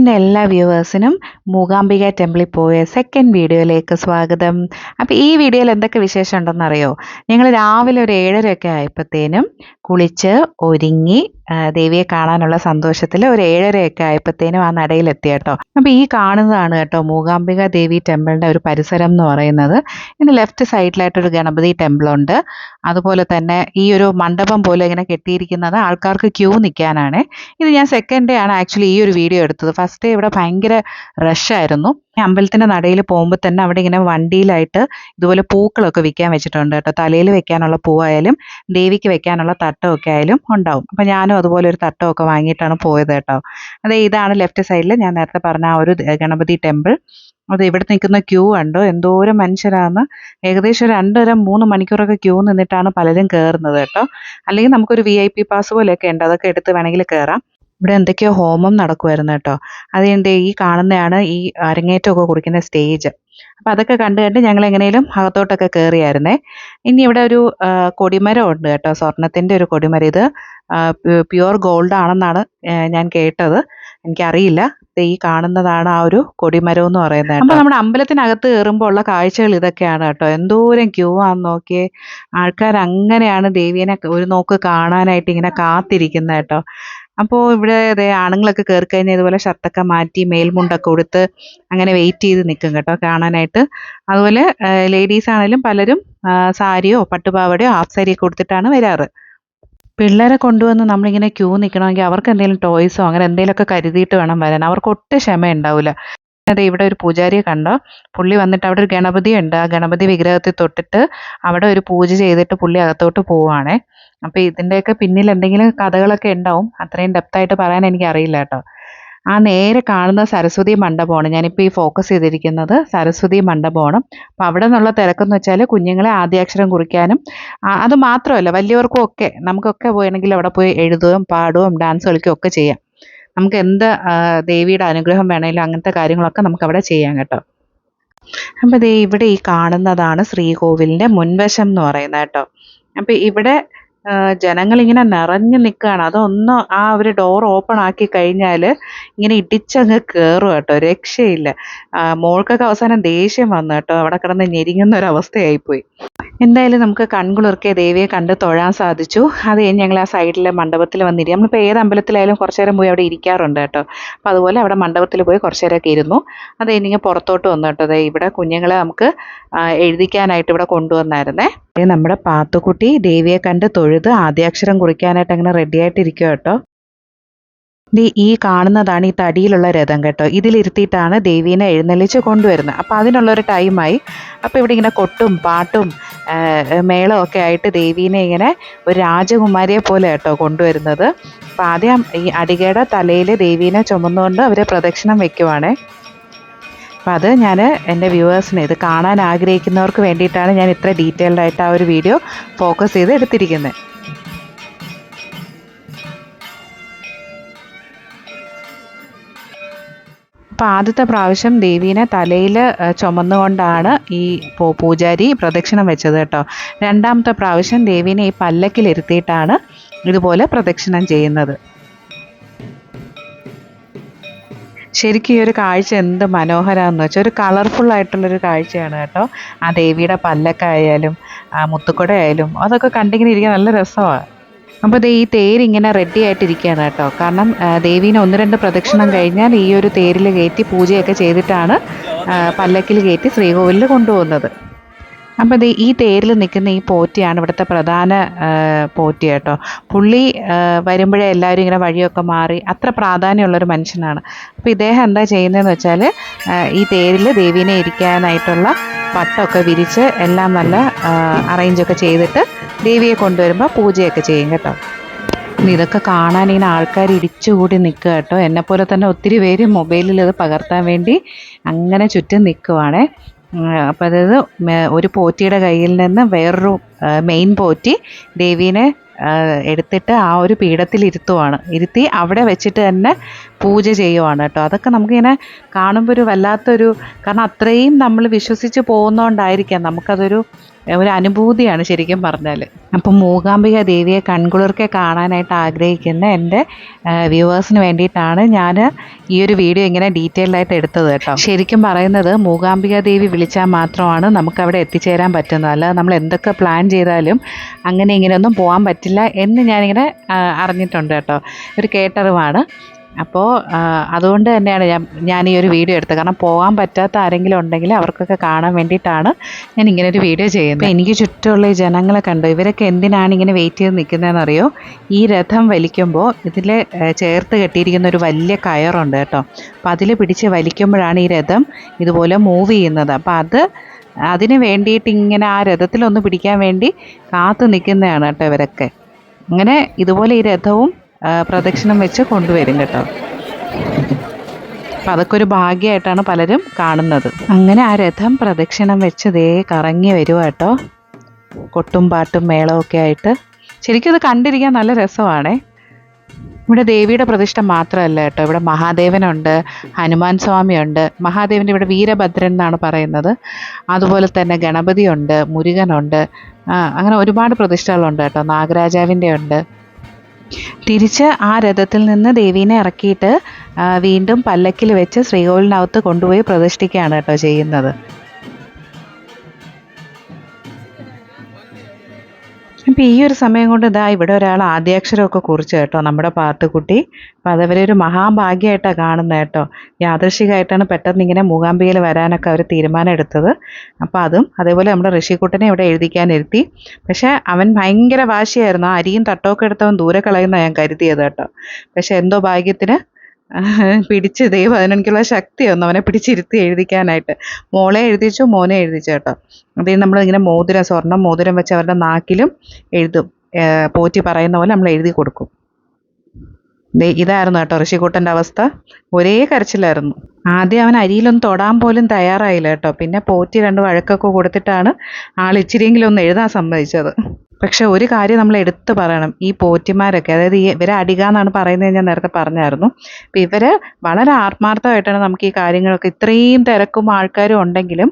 എൻ്റെ എല്ലാ വ്യൂവേഴ്സിനും മൂകാംബിക ടെമ്പിളിൽ പോയ സെക്കൻഡ് വീഡിയോയിലേക്ക് സ്വാഗതം. അപ്പോൾ ഈ വീഡിയോയിൽ എന്തൊക്കെ വിശേഷം ഉണ്ടെന്നറിയോ? ഞങ്ങൾ രാവിലെ ഒരു 7:30 ഒക്കെ ആയപ്പോഴത്തേനും കുളിച്ച് ഒരുങ്ങി ദേവിയെ കാണാനുള്ള സന്തോഷത്തിൽ ഒരു 7:30 ഒക്കെ ആയപ്പോഴത്തേനും ആ നടയിലെത്തി കേട്ടോ. അപ്പോൾ ഈ കാണുന്നതാണ് കേട്ടോ മൂകാംബിക ദേവി ടെമ്പിളിൻ്റെ ഒരു പരിസരം എന്ന് പറയുന്നത്. ഇതിന് ലെഫ്റ്റ് സൈഡിലായിട്ടൊരു ഗണപതി ടെമ്പിളുണ്ട്. അതുപോലെ തന്നെ ഈ ഒരു മണ്ഡപം പോലെ ഇങ്ങനെ കെട്ടിയിരിക്കുന്നത് ആൾക്കാർക്ക് ക്യൂ നിൽക്കാനാണ്. ഇത് ഞാൻ സെക്കൻഡ് ഡേ ആണ് ആക്ച്വലി ഈ ഒരു വീഡിയോ എടുത്തത്. ഫസ്റ്റ് ഡേ ഇവിടെ ഭയങ്കര റഷായിരുന്നു. അമ്പലത്തിൻ്റെ നടയിൽ പോകുമ്പോൾ തന്നെ അവിടെ ഇങ്ങനെ വണ്ടിയിലായിട്ട് ഇതുപോലെ പൂക്കളൊക്കെ വിൽക്കാൻ വെച്ചിട്ടുണ്ട് കേട്ടോ. തലയിൽ വെക്കാനുള്ള പൂവായാലും ദേവിക്ക് വെക്കാനുള്ള തട്ടമൊക്കെ ആയാലും ഉണ്ടാവും. അപ്പോൾ ഞാനും അതുപോലെ ഒരു തട്ടമൊക്കെ വാങ്ങിയിട്ടാണ് പോയത് കേട്ടോ. അതെ, ഇതാണ് ലെഫ്റ്റ് സൈഡിൽ ഞാൻ നേരത്തെ പറഞ്ഞ ആ ഒരു ഗണപതി ടെമ്പിൾ. അത് ഇവിടെ നിൽക്കുന്ന ക്യൂ കണ്ടോ, എന്തോരം മനുഷ്യരാന്ന്. ഏകദേശം ഒരു 2.5-3 മണിക്കൂറൊക്കെ ക്യൂ നിന്നിട്ടാണ് പലരും കയറുന്നത് കേട്ടോ. അല്ലെങ്കിൽ നമുക്കൊരു VIP പാസ് പോലെയൊക്കെ ഉണ്ട്, അതൊക്കെ എടുത്ത് വേണമെങ്കിൽ കയറാം. ഇവിടെ എന്തൊക്കെയോ ഹോമം നടക്കുമായിരുന്നു കേട്ടോ. അതുകൊണ്ട് ഈ കാണുന്നതാണ് ഈ അരങ്ങേറ്റമൊക്കെ കുറിക്കുന്ന സ്റ്റേജ്. അപ്പം അതൊക്കെ കണ്ട് ഞങ്ങൾ എങ്ങനെയും അകത്തോട്ടൊക്കെ കയറിയായിരുന്നേ. ഇനി ഇവിടെ ഒരു കൊടിമരം ഉണ്ട് കേട്ടോ, സ്വർണത്തിൻ്റെ ഒരു കൊടിമരം. ഇത് പ്യുവർ ഗോൾഡ് ആണെന്നാണ് ഞാൻ കേട്ടത്, എനിക്കറിയില്ല. ഈ കാണുന്നതാണ് ആ ഒരു കൊടിമരം എന്ന് പറയുന്നത്. അപ്പോൾ നമ്മുടെ അമ്പലത്തിനകത്ത് കയറുമ്പോൾ ഉള്ള കാഴ്ചകൾ ഇതൊക്കെയാണ് കേട്ടോ. എന്തോരം ക്യൂ ആണെന്ന് നോക്കിയേ. ആൾക്കാർ അങ്ങനെയാണ് ദേവീനെ ഒരു നോക്ക് കാണാനായിട്ട് ഇങ്ങനെ കാത്തിരിക്കുന്നത് കേട്ടോ. അപ്പോൾ ഇവിടെ അതെ ആണുങ്ങളൊക്കെ കയറി കഴിഞ്ഞാൽ ഇതുപോലെ ഷർട്ടൊക്കെ മാറ്റി മേൽമുണ്ടൊക്കെ കൊടുത്ത് അങ്ങനെ വെയിറ്റ് ചെയ്ത് നിൽക്കും കേട്ടോ കാണാനായിട്ട്. അതുപോലെ ലേഡീസ് ആണെങ്കിലും പലരും സാരിയോ പട്ടുപാവടയോ ഹാഫ് സാരിയൊക്കെ കൊടുത്തിട്ടാണ് വരാറ്. പിള്ളേരെ കൊണ്ടുവന്ന് നമ്മളിങ്ങനെ ക്യൂ നിൽക്കണമെങ്കിൽ അവർക്ക് എന്തെങ്കിലും ടോയ്സോ അങ്ങനെ എന്തെങ്കിലുമൊക്കെ കരുതിയിട്ട് വേണം വരാൻ. അവർക്ക് ഒട്ടും ക്ഷമ ഉണ്ടാവില്ല. അതെ, ഇവിടെ ഒരു പൂജാരിയെ കണ്ടോ, പുള്ളി വന്നിട്ട് അവിടെ ഒരു ഗണപതി ഉണ്ട്. ആ ഗണപതി വിഗ്രഹത്തിൽ തൊട്ടിട്ട് അവിടെ ഒരു പൂജ ചെയ്തിട്ട് പുള്ളി അകത്തോട്ട് പോവുകയാണേ. അപ്പോൾ ഇതിൻ്റെയൊക്കെ പിന്നിൽ എന്തെങ്കിലും കഥകളൊക്കെ ഉണ്ടാവും. അത്രയും ഡെപ്തായിട്ട് പറയാൻ എനിക്കറിയില്ല കേട്ടോ. ആ നേരെ കാണുന്ന സരസ്വതി മണ്ഡപമാണ്. ഞാനിപ്പോൾ ഈ ഫോക്കസ് ചെയ്തിരിക്കുന്നത് സരസ്വതി മണ്ഡപമാണ്. അപ്പോൾ അവിടെ നിന്നുള്ള തിരക്കെന്ന് വെച്ചാൽ കുഞ്ഞുങ്ങളെ ആദ്യാക്ഷരം കുറിക്കാനും അത് മാത്രമല്ല വലിയവർക്കും ഒക്കെ നമുക്കൊക്കെ പോയെങ്കിൽ അവിടെ പോയി എഴുതുകയും പാടുകയും ഡാൻസ് കളിക്കുകയും ഒക്കെ ചെയ്യാം. നമുക്ക് എന്ത് ദേവിയുടെ അനുഗ്രഹം വേണമെങ്കിലും അങ്ങനത്തെ കാര്യങ്ങളൊക്കെ നമുക്കവിടെ ചെയ്യാം കേട്ടോ. അപ്പോൾ ദേ ഇവിടെ ഈ കാണുന്നതാണ് ശ്രീകോവിലിൻ്റെ മുൻവശം എന്ന് പറയുന്നത് കേട്ടോ. അപ്പോൾ ഇവിടെ ജനങ്ങളിങ്ങനെ നിറഞ്ഞു നിൽക്കുകയാണ്. അതൊന്ന് ആ ഒരു ഡോർ ഓപ്പൺ ആക്കി കഴിഞ്ഞാൽ ഇങ്ങനെ ഇടിച്ചങ്ങ് കയറും കേട്ടോ, രക്ഷയില്ല. മോൾക്കൊക്കെ അവസാനം ദേഷ്യം വന്നു കേട്ടോ, അവിടെ കിടന്ന് ഞെരിങ്ങുന്ന ഒരവസ്ഥയായിപ്പോയി. എന്തായാലും നമുക്ക് കൺകുളിർക്കെ ദേവിയെ കണ്ട് തൊഴാൻ സാധിച്ചു. അത് കഴിഞ്ഞ് ഞങ്ങൾ ആ സൈഡിലെ മണ്ഡപത്തിൽ വന്നിരിക്കും. നമ്മളിപ്പോൾ ഏത് അമ്പലത്തിലായാലും കുറച്ച് നേരം പോയി അവിടെ ഇരിക്കാറുണ്ട് കേട്ടോ. അപ്പോൾ അതുപോലെ അവിടെ മണ്ഡപത്തിൽ പോയി കുറച്ച് നേരമൊക്കെ ഇരുന്നു. അത് കഴിഞ്ഞ് പുറത്തോട്ട് വന്നു കേട്ടോ. അതെ, ഇവിടെ കുഞ്ഞുങ്ങളെ നമുക്ക് എഴുതിക്കാനായിട്ട് ഇവിടെ കൊണ്ടുവന്നായിരുന്നേ. നമ്മുടെ പാത്തുക്കുട്ടി ദേവിയെ കണ്ട് തൊഴുത് ആദ്യാക്ഷരം കുറിക്കാനായിട്ട് അങ്ങനെ റെഡി ആയിട്ടിരിക്കുക കേട്ടോ. ഈ കാണുന്നതാണ് ഈ തടിയിലുള്ള രഥം കേട്ടോ. ഇതിലിരുത്തിയിട്ടാണ് ദേവീനെ എഴുന്നള്ളിച്ച് കൊണ്ടുവരുന്നത്. അപ്പോൾ അതിനുള്ളൊരു ടൈമായി. അപ്പോൾ ഇവിടെ ഇങ്ങനെ കൊട്ടും പാട്ടും മേളമൊക്കെ ആയിട്ട് ദേവീനെ ഇങ്ങനെ ഒരു രാജകുമാരിയെ പോലെ കേട്ടോ കൊണ്ടുവരുന്നത്. അപ്പോൾ ആദ്യം ഈ അടികയുടെ തലയിൽ ദേവീനെ ചുമന്നുകൊണ്ട് അവർ പ്രദക്ഷിണം വെക്കുവാണേ. അപ്പോൾ അത് ഞാൻ എൻ്റെ വ്യൂവേഴ്സിന് ഇത് കാണാൻ ആഗ്രഹിക്കുന്നവർക്ക് വേണ്ടിയിട്ടാണ് ഞാൻ ഇത്ര ഡീറ്റെയിൽഡ് ആയിട്ട് ആ ഒരു വീഡിയോ ഫോക്കസ് ചെയ്ത് എടുത്തിരിക്കുന്നത്. അപ്പോൾ ആദ്യത്തെ പ്രാവശ്യം ദേവീനെ തലയിൽ ചുമന്നുകൊണ്ടാണ് ഈ പൂജാരി പ്രദക്ഷിണം വെച്ചത് കേട്ടോ. രണ്ടാമത്തെ പ്രാവശ്യം ദേവീനെ ഈ പല്ലക്കിലിരുത്തിയിട്ടാണ് ഇതുപോലെ പ്രദക്ഷിണം ചെയ്യുന്നത്. ശരിക്കും ഈ ഒരു കാഴ്ച എന്ത് മനോഹരമാണെന്ന് വെച്ചാൽ ഒരു കളർഫുൾ ആയിട്ടുള്ളൊരു കാഴ്ചയാണ് കേട്ടോ. ആ ദേവിയുടെ പല്ലക്കായാലും മുത്തുക്കുടയായാലും അതൊക്കെ കണ്ടിങ്ങനെ ഇരിക്കാൻ നല്ല രസമാണ്. അപ്പോൾ ഈ തേരിങ്ങനെ റെഡി ആയിട്ടിരിക്കുകയാണ് കേട്ടോ. കാരണം ദേവീനെ 1-2 പ്രദക്ഷിണം കഴിഞ്ഞാൽ ഈ ഒരു തേരിൽ കയറ്റി പൂജയൊക്കെ ചെയ്തിട്ടാണ് പല്ലക്കിൽ കയറ്റി ശ്രീകോവിലിൽ കൊണ്ടുപോകുന്നത്. അപ്പോൾ ഈ തേരിൽ നിൽക്കുന്ന ഈ പോറ്റിയാണ് ഇവിടുത്തെ പ്രധാന പോറ്റി കേട്ടോ. പുള്ളി വരുമ്പോഴേ എല്ലാവരും ഇങ്ങനെ വഴിയൊക്കെ മാറി അത്ര പ്രാധാന്യമുള്ളൊരു മനുഷ്യനാണ്. അപ്പോൾ ഇദ്ദേഹം എന്താ ചെയ്യുന്നതെന്ന് വെച്ചാൽ ഈ തേരിൽ ദേവീനെ ഇരിക്കാനായിട്ടുള്ള പട്ടമൊക്കെ വിരിച്ച് എല്ലാം നല്ല അറേഞ്ചൊക്കെ ചെയ്തിട്ട് ദേവിയെ കൊണ്ടുവരുമ്പോൾ പൂജയൊക്കെ ചെയ്യും കേട്ടോ. ഇതൊക്കെ കാണാൻ ഇങ്ങനെ ആൾക്കാർ ഇടിച്ചുകൂടി നിൽക്കുക കേട്ടോ. എന്നെപ്പോലെ തന്നെ ഒത്തിരി പേര് മൊബൈലിൽ ഇത് പകർത്താൻ വേണ്ടി അങ്ങനെ ചുറ്റും നിൽക്കുവാണേ. അപ്പോൾ അതായത് ഒരു പോറ്റിയുടെ കയ്യിൽ നിന്ന് വേറൊരു മെയിൻ പോറ്റി ദേവീനെ എടുത്തിട്ട് ആ ഒരു പീഠത്തിൽ ഇരുത്തി അവിടെ വെച്ചിട്ട് തന്നെ പൂജ ചെയ്യുവാണ് കേട്ടോ. അതൊക്കെ നമുക്കിങ്ങനെ കാണുമ്പോൾ ഒരു വല്ലാത്തൊരു, കാരണം അത്രയും നമ്മൾ വിശ്വസിച്ച് പോകുന്നതുകൊണ്ടായിരിക്കാം നമുക്കതൊരു ഒരു അനുഭൂതിയാണ് ശരിക്കും പറഞ്ഞാൽ. അപ്പം മൂകാംബിക ദേവിയെ കൺകുളിർക്കെ കാണാനായിട്ട് ആഗ്രഹിക്കുന്ന എൻ്റെ വ്യൂവേഴ്സിന് വേണ്ടിയിട്ടാണ് ഞാൻ ഈ ഒരു വീഡിയോ ഇങ്ങനെ ഡീറ്റെയിൽഡായിട്ട് എടുത്തത് കേട്ടോ. ശരിക്കും പറയുന്നത് മൂകാംബിക ദേവി വിളിച്ചാൽ മാത്രമാണ് നമുക്കവിടെ എത്തിച്ചേരാൻ പറ്റുന്നത്. അല്ലാതെ നമ്മൾ എന്തൊക്കെ പ്ലാൻ ചെയ്താലും അങ്ങനെ ഇങ്ങനെയൊന്നും പോകാൻ പറ്റില്ല എന്ന് ഞാനിങ്ങനെ അറിഞ്ഞിട്ടുണ്ട് കേട്ടോ. ഒരു കേട്ടറിവാണ്. അപ്പോൾ അതുകൊണ്ട് തന്നെയാണ് ഞാൻ ഈ ഒരു വീഡിയോ എടുത്തത്. കാരണം പോകാൻ പറ്റാത്ത ആരെങ്കിലും ഉണ്ടെങ്കിൽ അവർക്കൊക്കെ കാണാൻ വേണ്ടിയിട്ടാണ് ഞാൻ ഇങ്ങനെ ഒരു വീഡിയോ ചെയ്യുന്നത്. എനിക്ക് ചുറ്റുമുള്ള ഈ ജനങ്ങളെ കണ്ടു. ഇവരൊക്കെ എന്തിനാണ് ഇങ്ങനെ വെയിറ്റ് ചെയ്ത് നിൽക്കുന്നതെന്നറിയോ? ഈ രഥം വലിക്കുമ്പോൾ ഇതിൽ ചേർത്ത് കെട്ടിയിരിക്കുന്ന ഒരു വലിയ കയറുണ്ട് കേട്ടോ. അപ്പോൾ അതിൽ പിടിച്ച് വലിക്കുമ്പോഴാണ് ഈ രഥം ഇതുപോലെ മൂവ് ചെയ്യുന്നത്. അപ്പോൾ അതിന് വേണ്ടിയിട്ട് ഇങ്ങനെ ആ രഥത്തിലൊന്ന് പിടിക്കാൻ വേണ്ടി കാത്തു നിൽക്കുന്നതാണ് കേട്ടോ ഇവരൊക്കെ. അങ്ങനെ ഇതുപോലെ ഈ രഥവും പ്രദക്ഷിണം വെച്ച് കൊണ്ടുവരും കേട്ടോ. അപ്പം അതൊക്കെ ഒരു ഭാഗ്യമായിട്ടാണ് പലരും കാണുന്നത്. അങ്ങനെ ആ രഥം പ്രദക്ഷിണം വെച്ച് ദേ കറങ്ങി വരുക കേട്ടോ, കൊട്ടും പാട്ടും മേളമൊക്കെ ആയിട്ട്. ശരിക്കും ഇത് കണ്ടിരിക്കാൻ നല്ല രസമാണേ. ഇവിടെ ദേവിയുടെ പ്രതിഷ്ഠ മാത്രമല്ല കേട്ടോ, ഇവിടെ മഹാദേവനുണ്ട്, ഹനുമാൻ സ്വാമിയുണ്ട്. മഹാദേവൻ്റെ ഇവിടെ വീരഭദ്രൻ എന്നാണ് പറയുന്നത്. അതുപോലെ തന്നെ ഗണപതിയുണ്ട്, മുരുകനുണ്ട്, അങ്ങനെ ഒരുപാട് പ്രതിഷ്ഠകളുണ്ട് കേട്ടോ. നാഗരാജാവിൻ്റെ ഉണ്ട്. തിരിച്ച് ആ രഥത്തിൽ നിന്ന് ദേവീനെ ഇറക്കിയിട്ട് വീണ്ടും പല്ലക്കിൽ വെച്ച് ശ്രീകോവിലിനകത്ത് കൊണ്ടുപോയി പ്രതിഷ്ഠിക്കുകയാണ് കേട്ടോ ചെയ്യുന്നത്. അപ്പം ഈ ഒരു സമയം കൊണ്ട് ഇവിടെ ഒരാൾ ആദ്യാക്ഷരമൊക്കെ കുറിച്ച് കേട്ടോ, നമ്മുടെ പാത്തുക്കുട്ടി. അപ്പം അതവരെ ഒരു മഹാഭാഗ്യമായിട്ടാണ് കാണുന്നത് കേട്ടോ. യാദൃശ്ചികമായിട്ടാണ് പെട്ടെന്ന് ഇങ്ങനെ മൂകാംബികയിൽ വരാനൊക്കെ അവർ തീരുമാനം എടുത്തത്. അപ്പോൾ അതേപോലെ നമ്മുടെ ഋഷിക്കുട്ടനെ ഇവിടെ എഴുതിക്കാനിരുത്തി. പക്ഷേ അവൻ ഭയങ്കര വാശിയായിരുന്നു. ആ അരിയും തട്ടമൊക്കെ എടുത്തവൻ ദൂരെ കളയുന്ന ഞാൻ കരുതിയത് കേട്ടോ. പക്ഷേ എന്തോ ഭാഗ്യത്തിന് പിടിച്ച് ദൈവം അതിനെനിക്കുള്ള ശക്തി വന്നു അവനെ പിടിച്ചിരുത്തി എഴുതിക്കാനായിട്ട്. മോളെ എഴുതിച്ചു, മോനെ എഴുതിച്ചു കേട്ടോ. അതിൽ നമ്മളിങ്ങനെ സ്വർണ്ണം മോതിരം വെച്ച് അവരുടെ നാക്കിലും എഴുതും. പോറ്റി പറയുന്ന പോലെ നമ്മൾ എഴുതി കൊടുക്കും. ഇതായിരുന്നു കേട്ടോ ഋഷിക്കുട്ടൻ്റെ അവസ്ഥ. ഒരേ കരച്ചിലായിരുന്നു. ആദ്യം അവൻ അരിയിലൊന്നും തൊടാൻ പോലും തയ്യാറായില്ല കേട്ടോ. പിന്നെ പോറ്റി 2 വഴക്കൊക്കെ കൊടുത്തിട്ടാണ് ആൾ ഇച്ചിരിയെങ്കിലും ഒന്ന് എഴുതാൻ സമ്മതിച്ചത്. പക്ഷെ ഒരു കാര്യം നമ്മൾ എടുത്തു പറയണം, ഈ പോറ്റിമാരൊക്കെ, അതായത് ഇവരെ അടിക എന്നാണ് പറയുന്നത്, ഞാൻ നേരത്തെ പറഞ്ഞായിരുന്നു. അപ്പം ഇവർ വളരെ ആത്മാർത്ഥമായിട്ടാണ് നമുക്ക് ഈ കാര്യങ്ങളൊക്കെ, ഇത്രയും തിരക്കും ആൾക്കാരും ഉണ്ടെങ്കിലും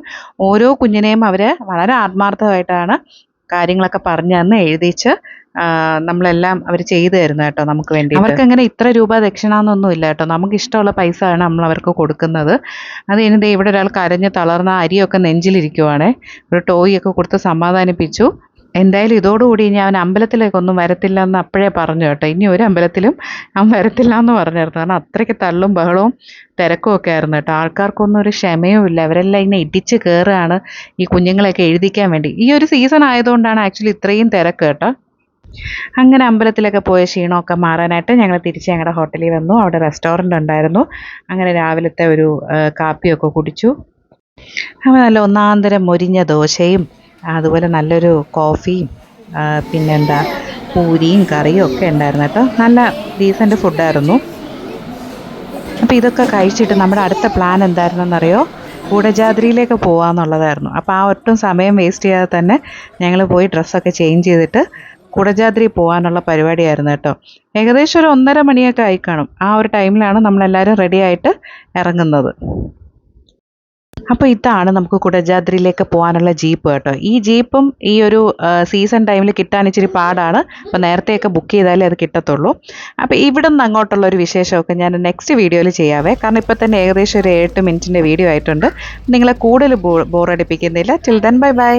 ഓരോ കുഞ്ഞിനെയും അവർ വളരെ ആത്മാർത്ഥമായിട്ടാണ് കാര്യങ്ങളൊക്കെ പറഞ്ഞു തന്ന് എഴുതിച്ച് നമ്മളെല്ലാം അവർ ചെയ്തു തരുന്നത് കേട്ടോ നമുക്ക് വേണ്ടി. അവർക്ക് അങ്ങനെ ഇത്ര രൂപ ദക്ഷിണ എന്നൊന്നും ഇല്ല കേട്ടോ. നമുക്ക് ഇഷ്ടമുള്ള പൈസ ആണ് നമ്മൾ അവർക്ക് കൊടുക്കുന്നത്. അത് കഴിഞ്ഞ് ഇവിടെ ഒരാൾ കരഞ്ഞ് തളർന്ന അരിയൊക്കെ നെഞ്ചിലിരിക്കുവാണേ. ഒരു ടോയൊക്കെ കൊടുത്ത് സമാധാനിപ്പിച്ചു. എന്തായാലും ഇതോടുകൂടി ഇനി അവൻ അമ്പലത്തിലേക്കൊന്നും വരത്തില്ല എന്ന് അപ്പോഴേ പറഞ്ഞു കേട്ടോ. ഇനി ഒരു അമ്പലത്തിലും അവൻ വരത്തില്ല എന്ന് പറഞ്ഞായിരുന്നു. കാരണം അത്രയ്ക്ക് തള്ളും ബഹളവും തിരക്കും ഒക്കെ ആയിരുന്നു കേട്ടോ. ആൾക്കാർക്കൊന്നും ഒരു ക്ഷമയും ഇല്ല. അവരെല്ലാം ഇങ്ങനെ ഇടിച്ച് കയറുകയാണ് ഈ കുഞ്ഞുങ്ങളെയൊക്കെ എഴുതിക്കാൻ വേണ്ടി. ഈ ഒരു സീസൺ ആയതുകൊണ്ടാണ് ആക്ച്വലി ഇത്രയും തിരക്ക് കേട്ടോ. അങ്ങനെ അമ്പലത്തിലൊക്കെ പോയ ക്ഷീണമൊക്കെ മാറാനായിട്ട് ഞങ്ങൾ തിരിച്ച് ഞങ്ങളുടെ ഹോട്ടലിൽ വന്നു. അവിടെ റെസ്റ്റോറൻ്റ് ഉണ്ടായിരുന്നു. അങ്ങനെ രാവിലത്തെ ഒരു കാപ്പിയൊക്കെ കുടിച്ചു. അപ്പോൾ നല്ല ഒന്നാന്തരം മൊരിഞ്ഞ ദോശയും അതുപോലെ നല്ലൊരു കോഫിയും പിന്നെന്താ പൂരിയും കറിയും ഒക്കെ ഉണ്ടായിരുന്നു കേട്ടോ. നല്ല ഡീസൻറ്റ് ഫുഡായിരുന്നു. അപ്പോൾ ഇതൊക്കെ കഴിച്ചിട്ട് നമ്മുടെ അടുത്ത പ്ലാൻ എന്തായിരുന്നെന്നറിയോ? കുടജാദ്രിയിലേക്ക് പോകാമെന്നുള്ളതായിരുന്നു. അപ്പോൾ ആ ഒട്ടും സമയം വേസ്റ്റ് ചെയ്യാതെ തന്നെ ഞങ്ങൾ പോയി ഡ്രസ്സൊക്കെ ചേഞ്ച് ചെയ്തിട്ട് കുടജാദ്രി പോകാനുള്ള പരിപാടിയായിരുന്നു കേട്ടോ. ഏകദേശം ഒരു 1:30 മണിയൊക്കെ ആയി കാണും. ആ ഒരു ടൈമിലാണ് നമ്മളെല്ലാവരും റെഡി ആയിട്ട് ഇറങ്ങുന്നത്. അപ്പോൾ ഇതാണ് നമുക്ക് കുടജാദ്രിയിലേക്ക് പോകാനുള്ള ജീപ്പ് കേട്ടോ. ഈ ജീപ്പും ഈ ഒരു സീസൺ ടൈമിൽ കിട്ടാൻ ഇച്ചിരി പാടാണ്. അപ്പോൾ നേരത്തെയൊക്കെ ബുക്ക് ചെയ്താലേ അത് കിട്ടത്തുള്ളൂ. അപ്പോൾ ഇവിടെ നിന്ന് അങ്ങോട്ടുള്ള ഒരു വിശേഷമൊക്കെ ഞാൻ നെക്സ്റ്റ് വീഡിയോയിൽ ചെയ്യാവേ. കാരണം ഇപ്പോൾ തന്നെ ഏകദേശം ഒരു 8 മിനിറ്റിൻ്റെ വീഡിയോ ആയിട്ടുണ്ട്. നിങ്ങളെ കൂടുതൽ ബോറടിപ്പിക്കുന്നില്ല. Till then bye by.